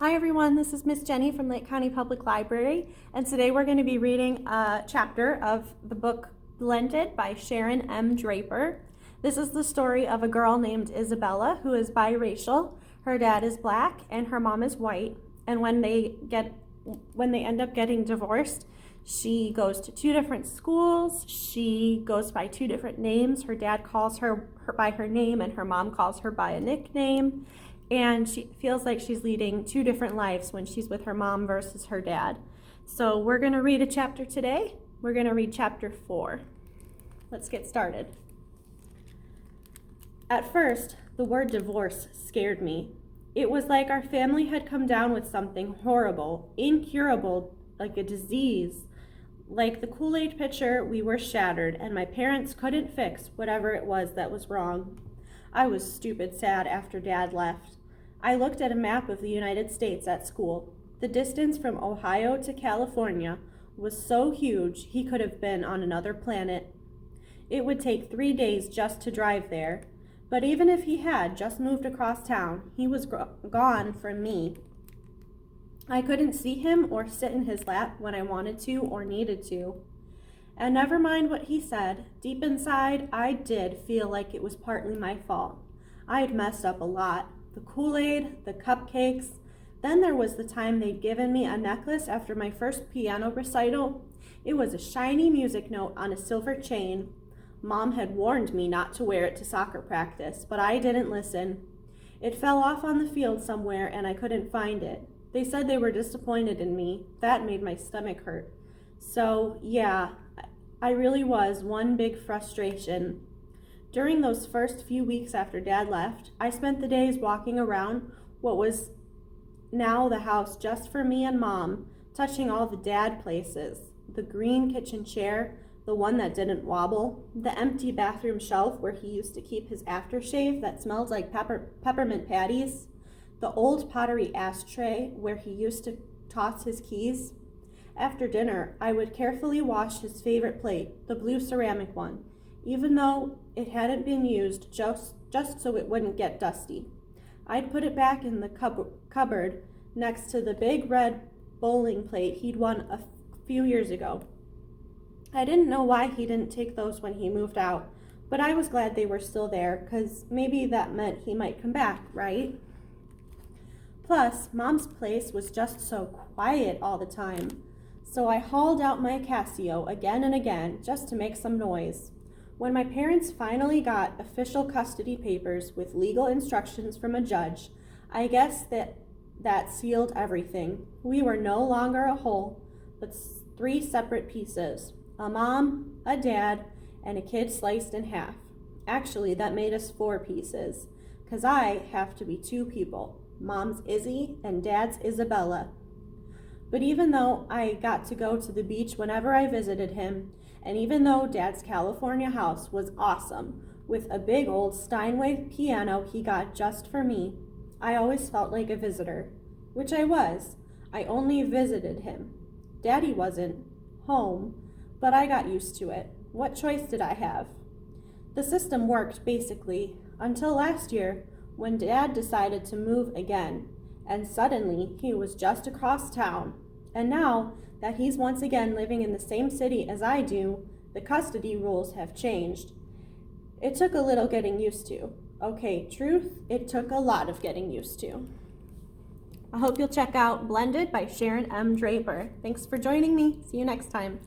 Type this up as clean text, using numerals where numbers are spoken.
Hi everyone, this is Miss Jenny from Lake County Public Library, and today we're going to be reading a chapter of the book Blended by Sharon M. Draper. This is the story of a girl named Isabella who is biracial. Her dad is black and her mom is white, and when they end up getting divorced, she goes to two different schools. She goes by two different names. Her dad calls her by her name and her mom calls her by a nickname. And she feels like she's leading two different lives when she's with her mom versus her dad. So we're going to read a chapter today. We're going to read chapter 4. Let's get started. At first, the word divorce scared me. It was like our family had come down with something horrible, incurable, like a disease. Like the Kool-Aid pitcher, we were shattered, and my parents couldn't fix whatever it was that was wrong. I was stupid sad after Dad left. I looked at a map of the United States at school. The distance from Ohio to California was so huge he could have been on another planet. It would take 3 days just to drive there. But even if he had just moved across town, he was gone from me. I couldn't see him or sit in his lap when I wanted to or needed to. And never mind what he said, deep inside, I did feel like it was partly my fault. I'd messed up a lot. The Kool-Aid, the cupcakes. Then there was the time they'd given me a necklace after my first piano recital. It was a shiny music note on a silver chain. Mom had warned me not to wear it to soccer practice, but I didn't listen. It fell off on the field somewhere and I couldn't find it. They said they were disappointed in me. That made my stomach hurt. So, yeah, I really was one big frustration. During those first few weeks after Dad left, I spent the days walking around what was now the house just for me and Mom, touching all the dad places. The green kitchen chair, the one that didn't wobble, the empty bathroom shelf where he used to keep his aftershave that smelled like peppermint patties, the old pottery ashtray where he used to toss his keys. After dinner, I would carefully wash his favorite plate, the blue ceramic one, even though it hadn't been used just so it wouldn't get dusty. I'd put it back in the cupboard next to the big red bowling plate he'd won a few years ago. I didn't know why he didn't take those when he moved out, but I was glad they were still there, because maybe that meant he might come back, right? Plus, Mom's place was just so quiet all the time. So I hauled out my Casio again and again just to make some noise. When my parents finally got official custody papers with legal instructions from a judge, I guess that sealed everything. We were no longer a whole, but 3 separate pieces. A mom, a dad, and a kid sliced in half. Actually, that made us 4 pieces, because I have to be 2 people. Mom's Izzy and Dad's Isabella. But even though I got to go to the beach whenever I visited him, and even though Dad's California house was awesome, with a big old Steinway piano he got just for me, I always felt like a visitor, which I was. I only visited him. Daddy wasn't home, but I got used to it. What choice did I have? The system worked, basically, until last year, when Dad decided to move again, and suddenly he was just across town. And now that he's once again living in the same city as I do, the custody rules have changed. It took a little getting used to. Okay, truth, it took a lot of getting used to. I hope you'll check out Blended by Sharon M. Draper. Thanks for joining me. See you next time.